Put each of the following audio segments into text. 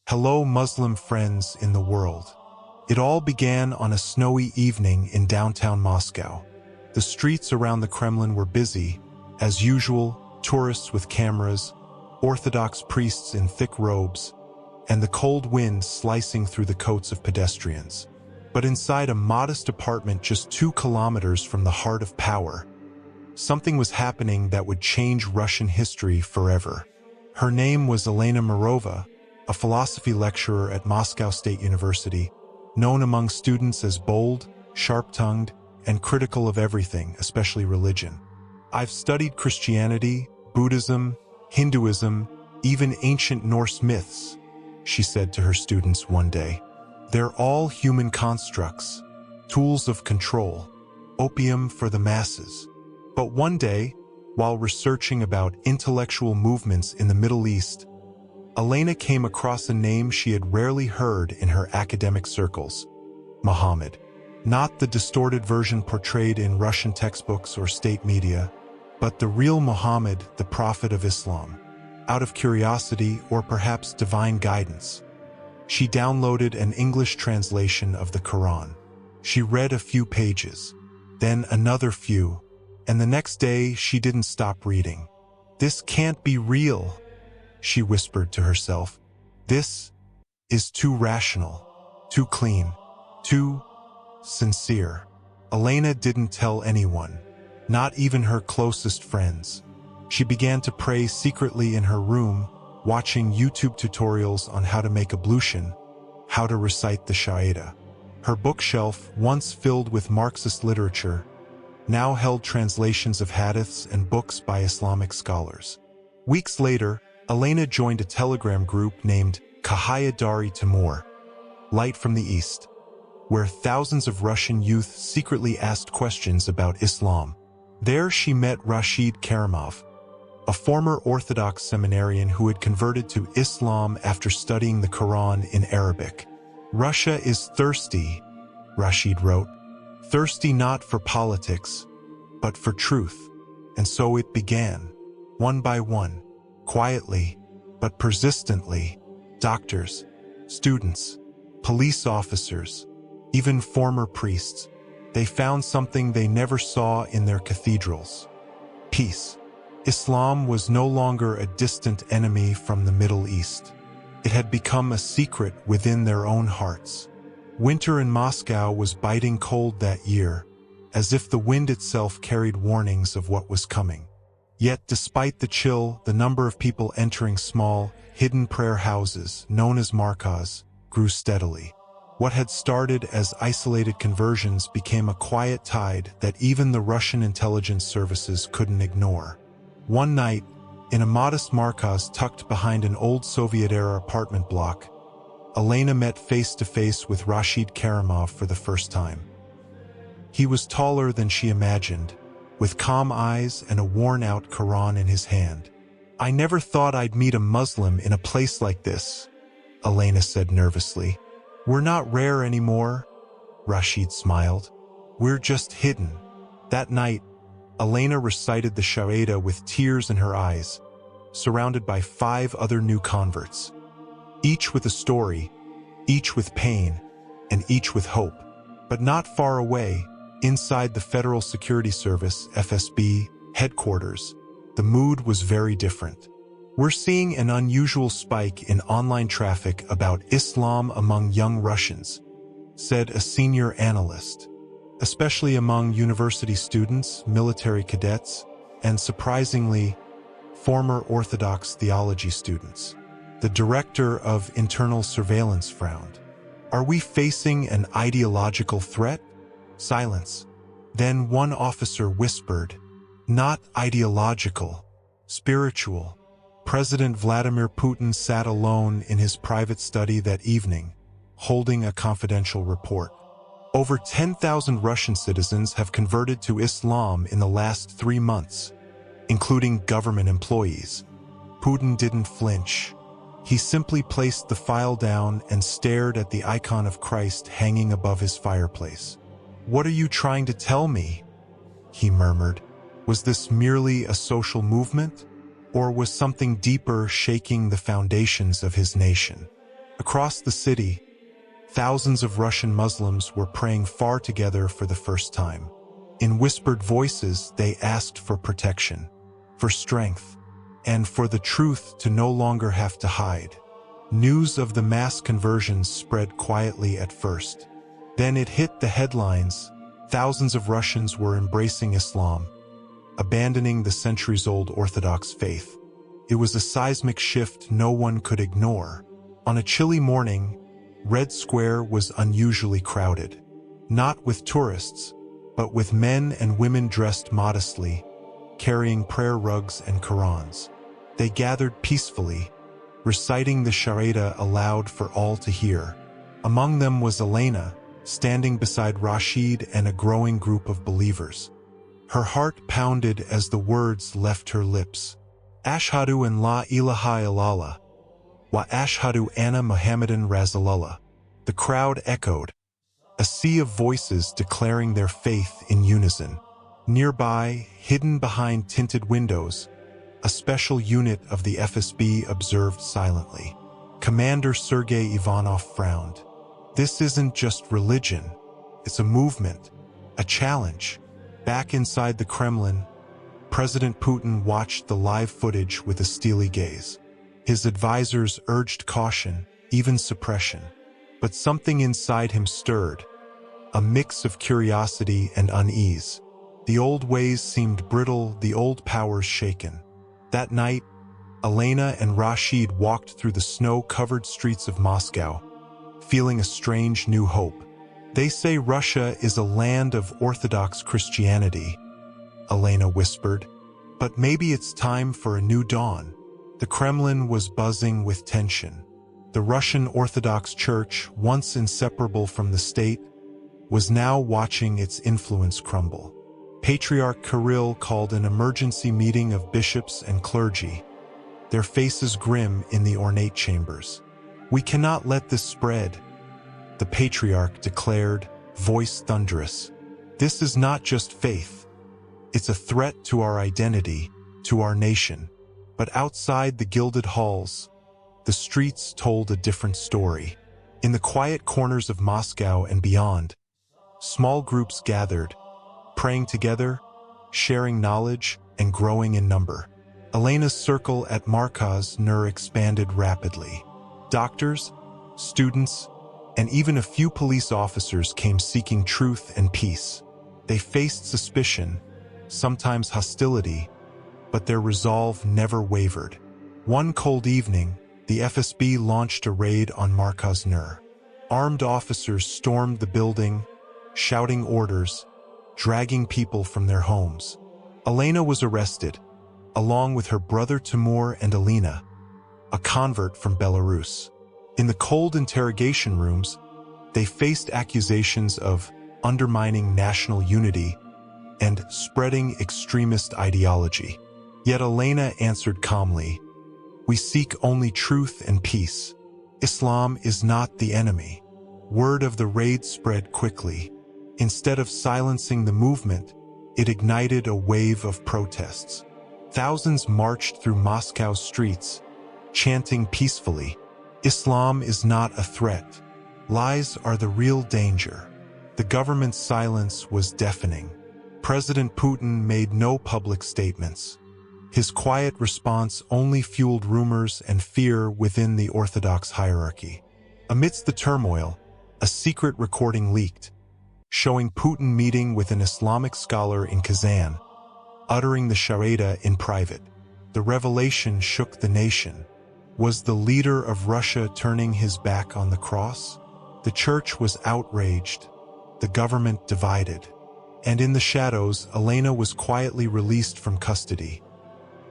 Hello, Muslim friends in the world. It all began on a snowy evening in downtown Moscow. The streets around the Kremlin were busy, as usual, tourists with cameras, Orthodox priests in thick robes, and the cold wind slicing through the coats of pedestrians. But inside a modest apartment just 2 kilometers from the heart of power, something was happening that would change Russian history forever. Her name was Elena Mirova, a philosophy lecturer at Moscow State University, known among students as bold, sharp-tongued, and critical of everything, especially religion. "I've studied Christianity, Buddhism, Hinduism, even ancient Norse myths," she said to her students one day. "They're all human constructs, tools of control, opium for the masses." But one day, while researching about intellectual movements in the Middle East, Elena came across a name she had rarely heard in her academic circles: Muhammad. Not the distorted version portrayed in Russian textbooks or state media, but the real Muhammad, the prophet of Islam. Out of curiosity or perhaps divine guidance, she downloaded an English translation of the Quran. She read a few pages, then another few, and the next day she didn't stop reading. "This can't be real," she whispered to herself. "This is too rational, too clean, too sincere." Elena didn't tell anyone, not even her closest friends. She began to pray secretly in her room, watching YouTube tutorials on how to make ablution, how to recite the Shahada. Her bookshelf, once filled with Marxist literature, now held translations of hadiths and books by Islamic scholars. Weeks later, Elena joined a Telegram group named Kahaya Dari Timur, Light from the East, where thousands of Russian youth secretly asked questions about Islam. There she met Rashid Karimov, a former Orthodox seminarian who had converted to Islam after studying the Quran in Arabic. "Russia is thirsty," Rashid wrote. "Thirsty not for politics, but for truth." And so it began. One by one, quietly, but persistently, doctors, students, police officers, even former priests, they found something they never saw in their cathedrals: peace. Islam was no longer a distant enemy from the Middle East. It had become a secret within their own hearts. Winter in Moscow was biting cold that year, as if the wind itself carried warnings of what was coming. Yet despite the chill, the number of people entering small, hidden prayer houses, known as markaz, grew steadily. What had started as isolated conversions became a quiet tide that even the Russian intelligence services couldn't ignore. One night, in a modest markaz tucked behind an old Soviet-era apartment block, Elena met face-to-face with Rashid Karimov for the first time. He was taller than she imagined, with calm eyes and a worn-out Quran in his hand. "I never thought I'd meet a Muslim in a place like this," Elena said nervously. "We're not rare anymore," Rashid smiled. "We're just hidden." That night, Elena recited the Shahada with tears in her eyes, surrounded by 5 other new converts, each with a story, each with pain, and each with hope. But not far away, inside the Federal Security Service, FSB, headquarters, the mood was very different. "We're seeing an unusual spike in online traffic about Islam among young Russians," said a senior analyst, "especially among university students, military cadets, and surprisingly, former Orthodox theology students." The director of internal surveillance frowned. "Are we facing an ideological threat?" Silence. Then one officer whispered, "Not ideological, spiritual." President Vladimir Putin sat alone in his private study that evening, holding a confidential report. Over 10,000 Russian citizens have converted to Islam in the last 3 months, including government employees. Putin didn't flinch. He simply placed the file down and stared at the icon of Christ hanging above his fireplace. "What are you trying to tell me?" he murmured. Was this merely a social movement, or was something deeper shaking the foundations of his nation? Across the city, thousands of Russian Muslims were praying far together for the first time. In whispered voices, they asked for protection, for strength, and for the truth to no longer have to hide. News of the mass conversions spread quietly at first. Then it hit the headlines. Thousands of Russians were embracing Islam, abandoning the centuries-old Orthodox faith. It was a seismic shift no one could ignore. On a chilly morning, Red Square was unusually crowded. Not with tourists, but with men and women dressed modestly, carrying prayer rugs and Qurans. They gathered peacefully, reciting the Shahada aloud for all to hear. Among them was Elena, standing beside Rashid and a growing group of believers. Her heart pounded as the words left her lips. Ashhadu an la ilaha illallah, wa ashhadu anna Muhammadan Rasulullah. The crowd echoed, a sea of voices declaring their faith in unison. Nearby, hidden behind tinted windows, a special unit of the FSB observed silently. Commander Sergei Ivanov frowned. This isn't just religion. It's a movement, a challenge. Back inside the Kremlin, President Putin watched the live footage with a steely gaze. His advisors urged caution, even suppression. But something inside him stirred, a mix of curiosity and unease. The old ways seemed brittle, the old powers shaken. That night, Elena and Rashid walked through the snow-covered streets of Moscow, feeling a strange new hope. They say Russia is a land of Orthodox Christianity, Elena whispered. But maybe it's time for a new dawn. The Kremlin was buzzing with tension. The Russian Orthodox Church, once inseparable from the state, was now watching its influence crumble. Patriarch Kirill called an emergency meeting of bishops and clergy, their faces grim in the ornate chambers. "We cannot let this spread," the Patriarch declared, voice thunderous. "This is not just faith. It's a threat to our identity, to our nation." But outside the gilded halls, the streets told a different story. In the quiet corners of Moscow and beyond, small groups gathered, praying together, sharing knowledge, and growing in number. Elena's circle at Markaz Nur expanded rapidly. Doctors, students, and even a few police officers came seeking truth and peace. They faced suspicion, sometimes hostility, but their resolve never wavered. One cold evening, the FSB launched a raid on Markaz Nur. Armed officers stormed the building, shouting orders, dragging people from their homes. Elena was arrested, along with her brother Timur and Alina, a convert from Belarus. In the cold interrogation rooms, they faced accusations of undermining national unity and spreading extremist ideology. Yet Elena answered calmly, "We seek only truth and peace. Islam is not the enemy." Word of the raid spread quickly. Instead of silencing the movement, it ignited a wave of protests. Thousands marched through Moscow's streets, chanting peacefully, "Islam is not a threat. Lies are the real danger." The government's silence was deafening. President Putin made no public statements. His quiet response only fueled rumors and fear within the Orthodox hierarchy. Amidst the turmoil, a secret recording leaked, showing Putin meeting with an Islamic scholar in Kazan, uttering the Shahada in private. The revelation shook the nation. Was the leader of Russia turning his back on the cross? The church was outraged, the government divided. And in the shadows, Elena was quietly released from custody,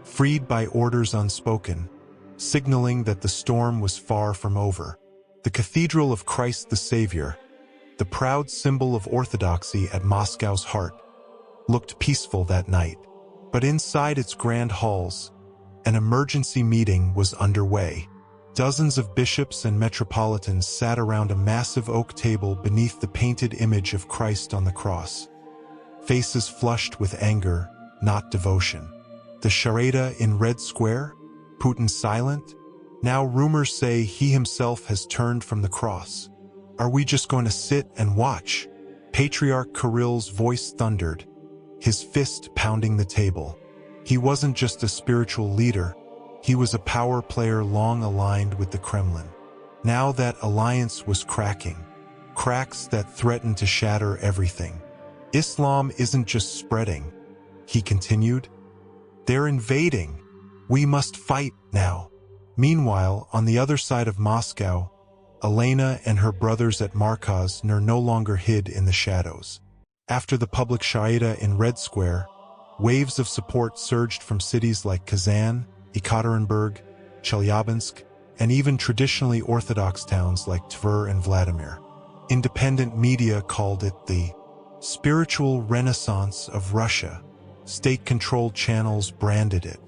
freed by orders unspoken, signaling that the storm was far from over. The Cathedral of Christ the Savior, the proud symbol of orthodoxy at Moscow's heart, looked peaceful that night. But inside its grand halls, an emergency meeting was underway. Dozens of bishops and metropolitans sat around a massive oak table beneath the painted image of Christ on the cross, faces flushed with anger, not devotion. The Shahada in Red Square? Putin silent? Now rumors say he himself has turned from the cross. Are we just going to sit and watch? Patriarch Kirill's voice thundered, his fist pounding the table. He wasn't just a spiritual leader, he was a power player long aligned with the Kremlin. Now that alliance was cracking, cracks that threatened to shatter everything. Islam isn't just spreading, he continued. They're invading. We must fight now. Meanwhile, on the other side of Moscow, Elena and her brothers at Markaz no longer hid in the shadows. After the public Shaida in Red Square, waves of support surged from cities like Kazan, Ekaterinburg, Chelyabinsk, and even traditionally Orthodox towns like Tver and Vladimir. Independent media called it the spiritual renaissance of Russia. State-controlled channels branded it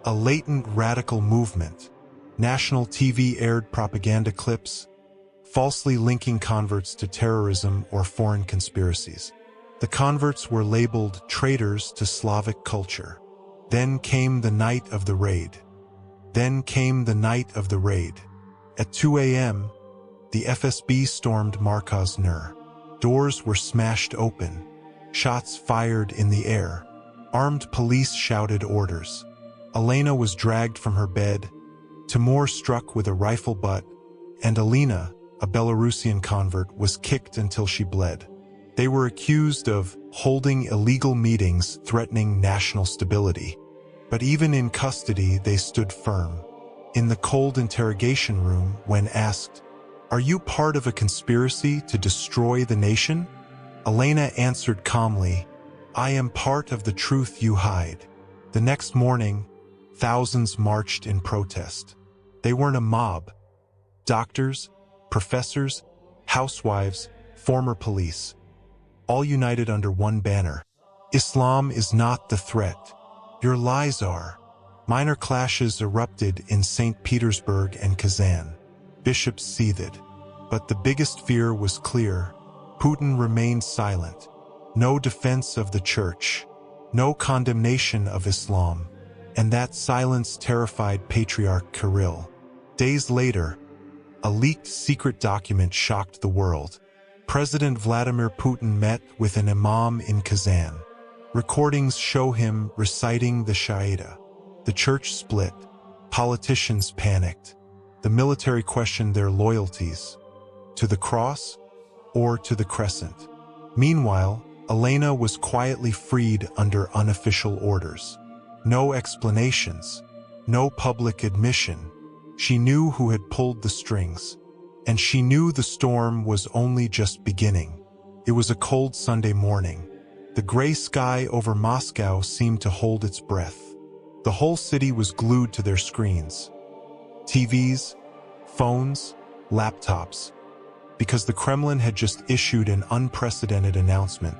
a latent radical movement. National TV aired propaganda clips, falsely linking converts to terrorism or foreign conspiracies. The converts were labeled traitors to Slavic culture. Then came the night of the raid. At 2 a.m., the FSB stormed Markaz Nur. Doors were smashed open, shots fired in the air. Armed police shouted orders. Elena was dragged from her bed, Timur struck with a rifle butt, and Alina, a Belarusian convert, was kicked until she bled. They were accused of holding illegal meetings threatening national stability. But even in custody, they stood firm. In the cold interrogation room, when asked, "Are you part of a conspiracy to destroy the nation?" Elena answered calmly, "I am part of the truth you hide." The next morning, thousands marched in protest. They weren't a mob. Doctors, professors, housewives, former police, all united under one banner. Islam is not the threat. Your lies are. Minor clashes erupted in St. Petersburg and Kazan. Bishops seethed. But the biggest fear was clear. Putin remained silent. No defense of the church. No condemnation of Islam. And that silence terrified Patriarch Kirill. Days later, a leaked secret document shocked the world. President Vladimir Putin met with an imam in Kazan. Recordings show him reciting the Shaida. The church split. Politicians panicked. The military questioned their loyalties. To the cross or to the crescent? Meanwhile, Elena was quietly freed under unofficial orders. No explanations. No public admission. She knew who had pulled the strings. And she knew the storm was only just beginning. It was a cold Sunday morning. The gray sky over Moscow seemed to hold its breath. The whole city was glued to their screens. TVs, phones, laptops. Because the Kremlin had just issued an unprecedented announcement.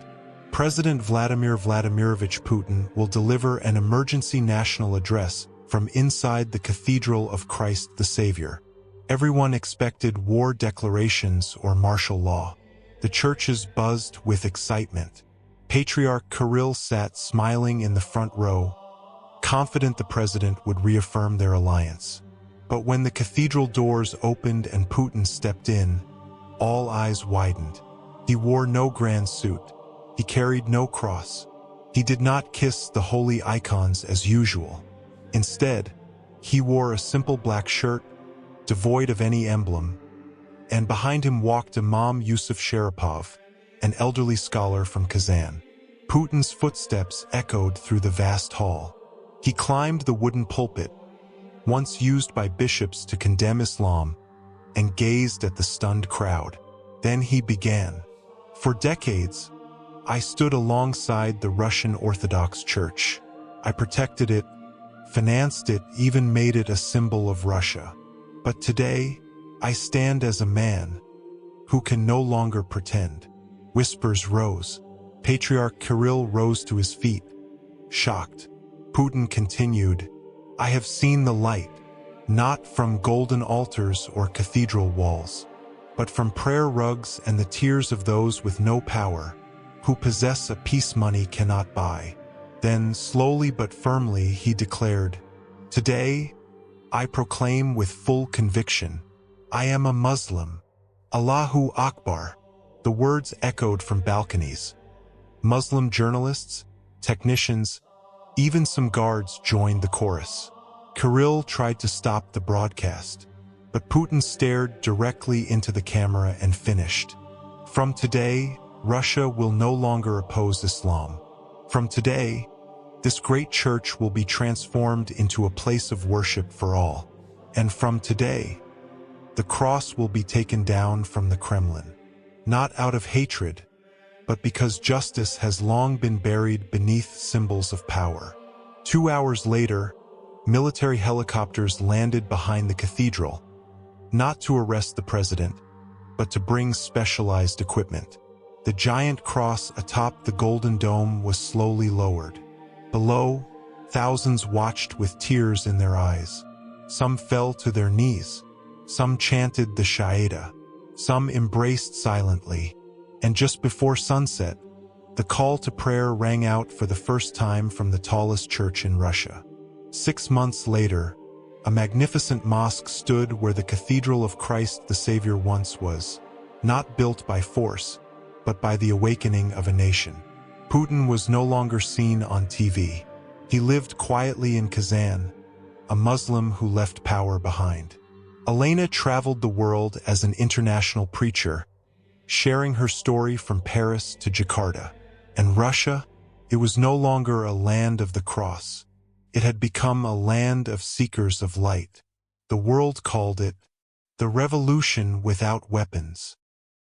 President Vladimir Vladimirovich Putin will deliver an emergency national address from inside the Cathedral of Christ the Savior. Everyone expected war declarations or martial law. The churches buzzed with excitement. Patriarch Kirill sat smiling in the front row, confident the president would reaffirm their alliance. But when the cathedral doors opened and Putin stepped in, all eyes widened. He wore no grand suit. He carried no cross. He did not kiss the holy icons as usual. Instead, he wore a simple black shirt, devoid of any emblem, and behind him walked Imam Yusuf Sharapov, an elderly scholar from Kazan. Putin's footsteps echoed through the vast hall. He climbed the wooden pulpit, once used by bishops to condemn Islam, and gazed at the stunned crowd. Then he began. For decades, I stood alongside the Russian Orthodox Church. I protected it, financed it, even made it a symbol of Russia. But today, I stand as a man who can no longer pretend. Whispers rose. Patriarch Kirill rose to his feet, shocked. Putin continued, I have seen the light, not from golden altars or cathedral walls, but from prayer rugs and the tears of those with no power, who possess a peace money cannot buy. Then, slowly but firmly, he declared, Today, I proclaim with full conviction, I am a Muslim. Allahu Akbar. The words echoed from balconies. Muslim journalists, technicians, even some guards joined the chorus. Kirill tried to stop the broadcast, but Putin stared directly into the camera and finished. From today, Russia will no longer oppose Islam. From today, this great church will be transformed into a place of worship for all. And from today, the cross will be taken down from the Kremlin, not out of hatred, but because justice has long been buried beneath symbols of power. 2 hours later, military helicopters landed behind the cathedral, not to arrest the president, but to bring specialized equipment. The giant cross atop the Golden Dome was slowly lowered. Below, thousands watched with tears in their eyes. Some fell to their knees. Some chanted the Shahada. Some embraced silently. And just before sunset, the call to prayer rang out for the first time from the tallest church in Russia. 6 months later, a magnificent mosque stood where the Cathedral of Christ the Savior once was, not built by force, but by the awakening of a nation. Putin was no longer seen on TV. He lived quietly in Kazan, a Muslim who left power behind. Elena traveled the world as an international preacher, sharing her story from Paris to Jakarta. And Russia, it was no longer a land of the cross. It had become a land of seekers of light. The world called it the revolution without weapons.